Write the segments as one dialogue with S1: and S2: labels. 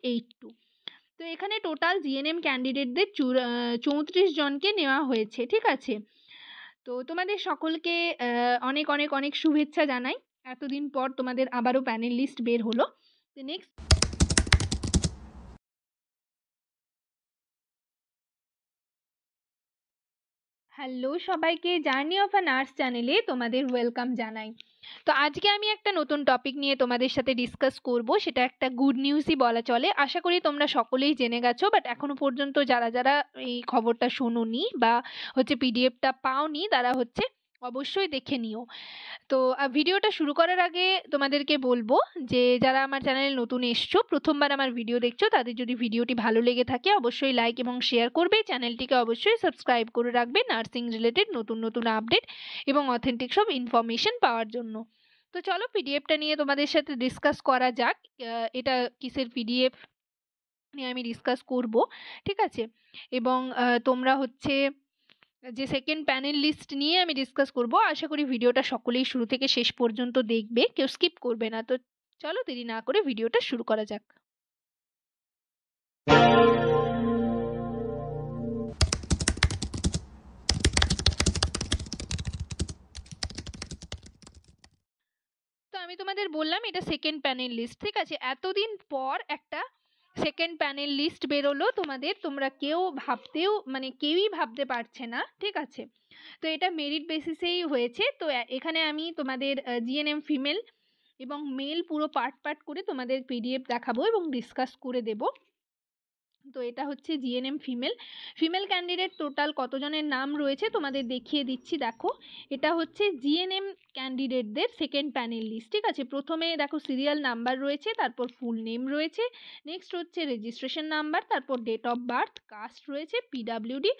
S1: 6.82। তো এখানে total GNM ক্যান্ডিডেটদের 34 জনকে নেওয়া হয়েছে, ঠিক আছে। তো তোমাদের সকলকে অনেক অনেক অনেক শুভেচ্ছা জানাই। এতদিন পর তোমাদের আবারও প্যানেল লিস্ট বের হলো। তো নেক্সট হ্যালো সবাইকে, জার্নি অফ আ নার্স চ্যানেলে তোমাদের ওয়েলকাম জানাই। তো আজকে আমি একটা নতুন টপিক নিয়ে তোমাদের সাথে ডিসকাস করব, সেটা একটা গুড নিউজই বলা চলে। আশা করি তোমরা সকলেই জেনে গেছো, বাট এখনো পর্যন্ত যারা যারা এই খবরটা শোনোনি বা পিডিএফটা পাওনি তারা অবশ্যই দেখে নিও। তো ভিডিওটা শুরু করার আগে তোমাদেরকে বলবো যে যারা আমার চ্যানেলে নতুন এসছো, প্রথমবার আমার ভিডিও দেখছো, তাদের যদি ভিডিওটি ভালো লেগে থাকে অবশ্যই লাইক এবং শেয়ার করবে। চ্যানেলটিকে অবশ্যই সাবস্ক্রাইব করে রাখবে নার্সিং রিলেটেড নতুন নতুন আপডেট এবং অথেন্টিক সব ইনফরমেশন পাওয়ার জন্য। তো চলো পিডিএফটা নিয়ে তোমাদের সাথে ডিসকাস করা যাক। এটা কিসের পিডিএফ নিয়ে আমি ডিসকাস করব, ঠিক আছে। এবং তোমরা যে সেকেন্ড প্যানেল লিস্ট নিয়ে আমি ডিসকাস করব। আশা করি ভিডিওটা সকলেই শুরু থেকে শেষ পর্যন্ত দেখবে, কেউ স্কিপ করবে না। তো চলো দেরি না করে ভিডিওটা শুরু করা যাক। তো আমি তোমাদের বললাম এটা সেকেন্ড প্যানেল লিস্ট, ঠিক আছে। এতদিন পর একটা সেকেন্ড প্যানেল লিস্ট বেরোলো তোমাদের, তোমরা কেউই ভাবতে পারছে না, ঠিক আছে। তো এটা মেরিট বেসিসেই হয়েছে। তো এখানে আমি তোমাদের জিএনএম ফিমেল এবং মেল পুরো পার্ট পার্ট করে তোমাদের পিডিএফ দেখাবো এবং ডিসকাস করে দেব। তো এটা জিএনএম ফিমেল ক্যান্ডিডেট টোটাল কতজনের নাম রয়েছে তোমাদের দেখিয়ে দিচ্ছি। দেখো, এটা জিএনএম ক্যান্ডিডেটদের সেকেন্ড প্যানেল লিস্ট, ঠিক আছে। প্রথমে দেখো সিরিয়াল নাম্বার রয়েছে, তারপর ফুল নেম রয়েছে, নেক্সট রেজিস্ট্রেশন নাম্বার, তারপর ডেট অফ বার্থ, কাস্ট রয়েছে, পিডাব্লিউডি,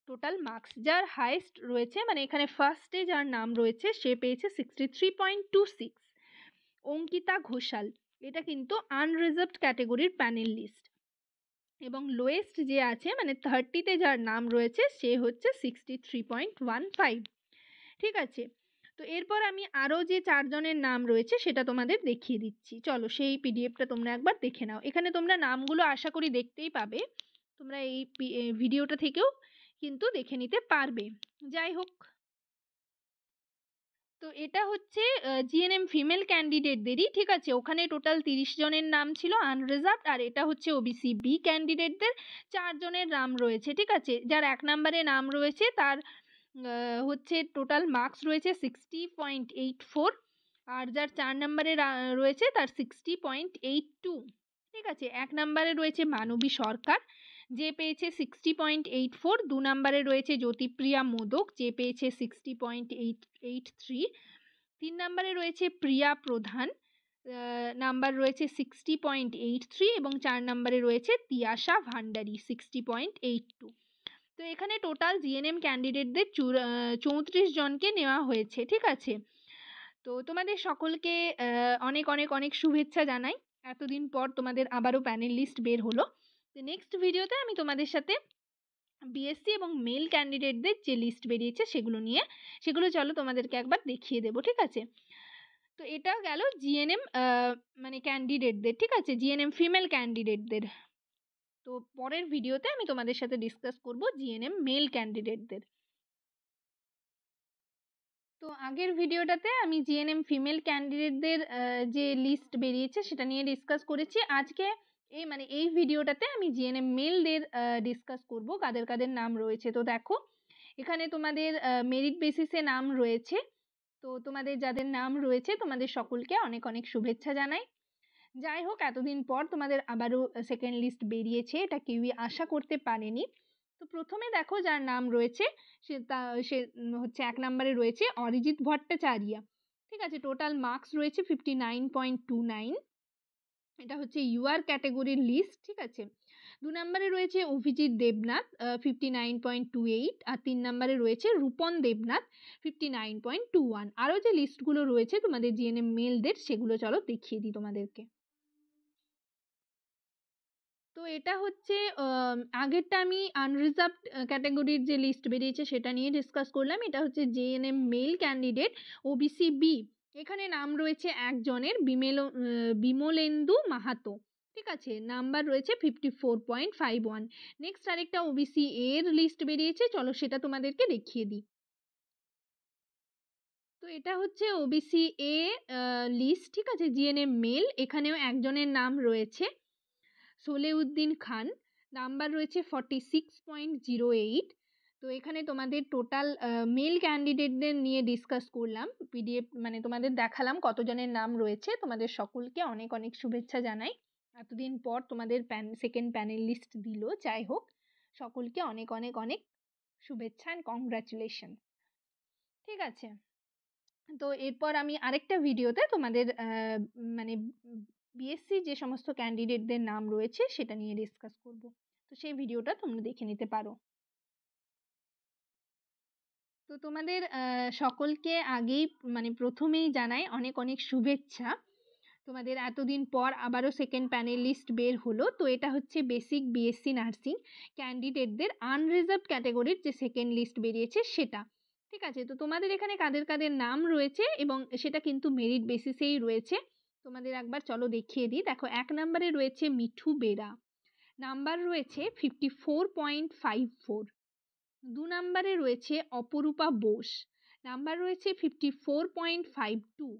S1: টোটাল মার্কস। যার হাইয়েস্ট রয়েছে মানে এখানে ফার্স্টে যার নাম রয়েছে সে পেয়েছে 63.26, অঙ্কিতা ঘোষাল। এটা কিন্তু আনরিজার্ভড ক্যাটেগরির প্যানেল লিস্ট। এবং লোয়েস্ট যে আছে মানে 30তে যার নাম রয়েছে সে 63.15, ঠিক আছে। তো এরপর আমি আরও যে 4 জনের নাম রয়েছে সেটা তোমাদের দেখিয়ে দিচ্ছি। চলো সেই পিডিএফটা তোমরা একবার দেখে নাও। এখানে তোমরা নামগুলো আশা করি দেখতেই পাবে, তোমরা এই ভিডিওটা থেকেও কিন্তু দেখে নিতে পারবে। যাই হোক, তো এটা জিএনএম ফিমেল ক্যান্ডিডেটদেরই, ঠিক আছে। ওখানে টোটাল 30 জনের নাম ছিল আনরিজার্ভড, আর এটা ওবিসি বি ক্যান্ডিডেটদের 4 জনের নাম রয়েছে, ঠিক আছে। যার 1 নম্বরে নাম রয়েছে তার টোটাল মার্কস রয়েছে 60.84, আর যার 4 নম্বরে রয়েছে তার 60.82, ঠিক আছে। 1 নম্বরে রয়েছে মানবী সরকার, যে পেয়েছে 60.84। 2 নম্বরে রয়েছে জ্যোতিপ্রিয়া মোদক, যে পেয়েছে 60.83। 3 নম্বরে রয়েছে প্রিয়া প্রধান, নাম্বার রয়েছে 60.83, এবং 4 নম্বরে রয়েছে তিয়াশা ভান্ডারী 60.82। তো এখানে টোটাল জিএনএম ক্যান্ডিডেটদের 34 জনকে নেওয়া হয়েছে, ঠিক আছে। তো তোমাদের সকলকে অনেক অনেক অনেক শুভেচ্ছা জানাই। এতদিন পর তোমাদের আবারও প্যানেল লিস্ট বের হলো। তো নেক্সট ভিডিওতে আমি তোমাদের সাথে বিএসসি এবং মেল ক্যান্ডিডেটদের যে লিস্ট বেরিয়েছে সেগুলো চলো তোমাদেরকে একবার দেখিয়ে দেবো, ঠিক আছে। তো এটা গেল জিএনএম মানে ক্যান্ডিডেটদের, ঠিক আছে, জিএনএম ফিমেল ক্যান্ডিডেটদের। তো পরের ভিডিওতে আমি তোমাদের সাথে ডিসকাস করব জিএনএম মেল ক্যান্ডিডেটদের। তো আগের ভিডিওটাতে আমি জিএনএম ফিমেল ক্যান্ডিডেটদের যে লিস্ট বেরিয়েছে সেটা নিয়ে ডিসকাস করেছি। আজকে এই ভিডিওটাতে আমি জিএনএম মেলদের ডিসকাস করব কাদের কাদের নাম রয়েছে। তো দেখো, এখানে তোমাদের মেরিট বেসিসে নাম রয়েছে। তো তোমাদের যাদের নাম রয়েছে তোমাদের সকলকে অনেক অনেক শুভেচ্ছা জানাই। যাই হোক, এতদিন পর তোমাদের আবারও সেকেন্ড লিস্ট বেরিয়েছে, এটা কেউই আশা করতে পারেনি। তো প্রথমে দেখো যার নাম রয়েছে সে 1 নম্বরে রয়েছে অরিজিৎ ভট্টাচার্য, ঠিক আছে। টোটাল মার্কস রয়েছে 59.29, এটা ইউআর ক্যাটাগরির লিস্ট, ঠিক আছে। 2 নম্বরে রয়েছে অভিজিৎ দেবনাথ 59.28, আর 3 নম্বরে রয়েছে রূপন দেবনাথ 59.21। আরও যে লিস্টগুলো রয়েছে তোমাদের জিএনএম মেলদের সেগুলো চলো দেখিয়ে দিই তোমাদেরকে। তো এটা আগেরটা আমি আনরিজার্ভড ক্যাটাগরির যে লিস্ট বেরিয়েছে সেটা নিয়ে ডিসকাস করলাম। এটা JNM male candidate OBC B. এখানে নাম রয়েছে একজনের, বিমলেন্দু মাহাতো, ঠিক আছে, নাম্বার রয়েছে 54.51। নেক্সট আরেকটা ওবিসি এর লিস্ট বেরিয়েছে, চলো সেটা তোমাদেরকে দেখিয়ে দিই। তো এটা হচ্ছে ওবিসি এ লিস্ট, ঠিক আছে, জিএনএম মেল। এখানেও একজনের নাম রয়েছে সোলেউদ্দিন খান, নাম্বার রয়েছে 46.08। তো এখানে তোমাদের টোটাল মেল ক্যান্ডিডেটদের নিয়ে ডিসকাস করলাম, পিডিএফ মানে তোমাদের দেখালাম কতজনের নাম রয়েছে। তোমাদের সকলকে অনেক অনেক শুভেচ্ছা জানাই, এতদিন পর তোমাদের সেকেন্ড প্যানেল লিস্ট দিল, যাই হোক সকলকে অনেক অনেক অনেক শুভেচ্ছা অ্যান্ড কংগ্রাচুলেশন। ঠিক আছে, তো এরপর আমি আরেকটা ভিডিওতে তোমাদের মানে বিএসসি যে সমস্ত ক্যান্ডিডেটদের নাম রয়েছে সেটা নিয়ে ডিসকাস করব, তো সেই ভিডিওটা তোমরা দেখে নিতে পারো। তো তোমাদের সকলকে আগেই মানে প্রথমেই জানাই অনেক অনেক শুভেচ্ছা। তোমাদের এতদিন পর আবারও সেকেন্ড প্যানেল লিস্ট বের হলো। তো এটা হচ্ছে বেসিক বিএসসি নার্সিং ক্যান্ডিডেটদের আনরিজার্ভড ক্যাটাগরির যে সেকেন্ড লিস্ট বেরিয়েছে সেটা। ঠিক আছে, তো তোমাদের এখানে কাদের কাদের নাম রয়েছে এবং সেটা কিন্তু মেরিট বেসিসেই রয়েছে। তোমাদের একবার চলো দেখিয়ে দিই। দেখো, 1 নম্বরে রয়েছে মিঠু বেরা, নাম্বার রয়েছে 54.54। 2 নম্বরে রয়েছে অপরূপা বোস, নাম্বার রয়েছে 54.52।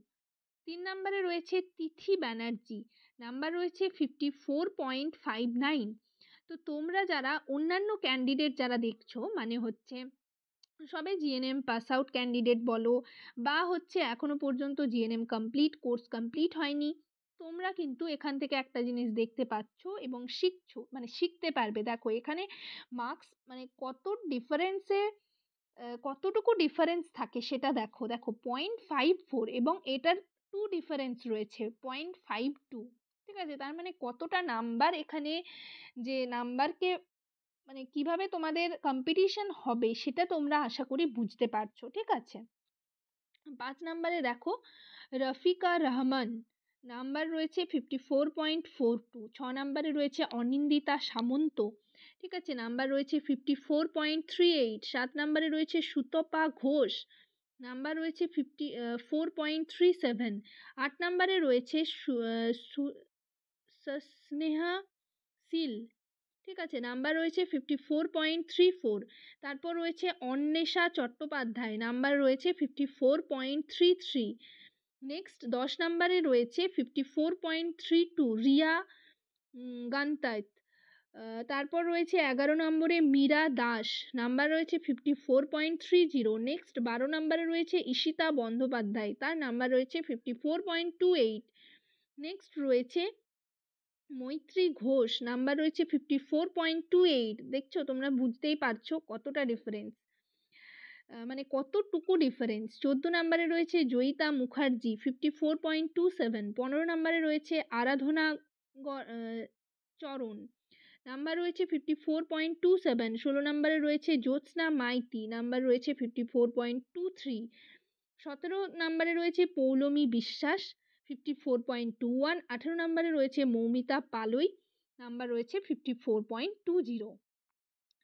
S1: 3 নম্বরে রয়েছে তিথি ব্যানার্জি, নাম্বার রয়েছে 54.59। তো তোমরা যারা অন্যান্য ক্যান্ডিডেট যারা দেখছো, মানে হচ্ছে সবে জিএনএম পাস আউট ক্যান্ডিডেট বলো বা হচ্ছে এখনো পর্যন্ত জিএনএম কমপ্লিট কোর্স কমপ্লিট হয়নি, তোমরা কিন্তু এখান থেকে একটা জিনিস দেখতে পাচ্ছ এবং শিখছো, মানে শিখতে পারবে। দেখো এখানে মার্কস মানে কত ডিফারেন্সে কতটুকু ডিফারেন্স থাকে সেটা দেখো। দেখো 0.54 এবং এটার 2 ডিফারেন্স রয়েছে 0.52। ঠিক আছে, তার মানে কতটা নাম্বার এখানে, যে নাম্বারকে মানে কিভাবে তোমাদের কম্পিটিশন হবে সেটা তোমরা আশা করি বুঝতে পারছো। ঠিক আছে, 5 নম্বরে দেখো রফিকা রহমান, নাম্বার রয়েছে 54.42। 6 নম্বরে রয়েছে অনিন্দিতা সামন্ত, ঠিক আছে, নাম্বার রয়েছে 54.38। 7 নম্বরে রয়েছে সুতপা ঘোষ, নাম্বার রয়েছে 54.37। 8 নম্বরে রয়েছে স্নেহা সিল, ঠিক আছে, নাম্বার রয়েছে 54.34। তারপর রয়েছে অন্বেষা চট্টোপাধ্যায়, নাম্বার রয়েছে 54.33। নেক্সট 10 নম্বরে রয়েছে 54.32 রিয়া গান্তায়ত। তারপর রয়েছে 11 নম্বরে মীরা দাস, নাম্বার রয়েছে 54.30। নেক্সট 12 নম্বরে রয়েছে ঈশিতা বন্দ্যোপাধ্যায়, তার নাম্বার রয়েছে 54.28। নেক্সট রয়েছে মৈত্রী ঘোষ, নাম্বার রয়েছে 54.28। দেখছো, তোমরা বুঝতেই পারছো কতটা ডিফারেন্স, মানে কতটুকু ডিফারেন্স। 14 নম্বরে রয়েছে জয়িতা মুখার্জি 54.27। 15 নম্বরে রয়েছে আরাধনা চরণ, নাম্বার রয়েছে 54.27। 16 নম্বরে রয়েছে জ্যোৎস্না মাইতি, নাম্বার রয়েছে 54.23। 17 নম্বরে রয়েছে পৌলমী বিশ্বাস 54.21। 18 নম্বরে রয়েছে মৌমিতা পালই, নাম্বার রয়েছে 54.20।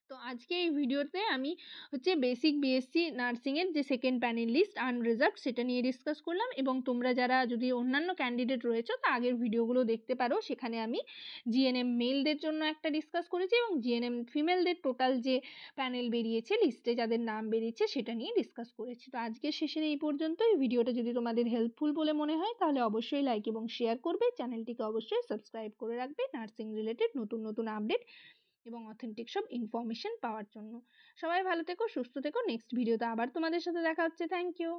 S1: তো আজকে এই ভিডিওতে আমি হচ্ছে বেসিক বিএসসি নার্সিংয়ের যে সেকেন্ড প্যানেল লিস্ট আনরিজার্ভড সেটা নিয়ে ডিসকাস করলাম, এবং তোমরা যারা যদি অন্যান্য ক্যান্ডিডেট রয়েছে তা আগের ভিডিওগুলো দেখতে পারো, সেখানে আমি জিএনএম মেলদের জন্য একটা ডিসকাস করেছি এবং জিএনএম ফিমেলদের টোটাল যে প্যানেল বেরিয়েছে লিস্টে যাদের নাম বেরিয়েছে সেটা নিয়ে ডিসকাস করেছি। তো আজকের শেষের এই পর্যন্ত। এই ভিডিওটা যদি তোমাদের হেল্পফুল বলে মনে হয় তাহলে অবশ্যই লাইক এবং শেয়ার করবে, চ্যানেলটিকে অবশ্যই সাবস্ক্রাইব করে রাখবে নার্সিং রিলেটেড নতুন নতুন আপডেট এবং অথেন্টিক সব ইনফরমেশন পাওয়ার জন্য। সবাই ভালো থেকো, সুস্থ থেকো। নেক্সট ভিডিওতে আবার তোমাদের সাথে দেখা হচ্ছে। Thank you.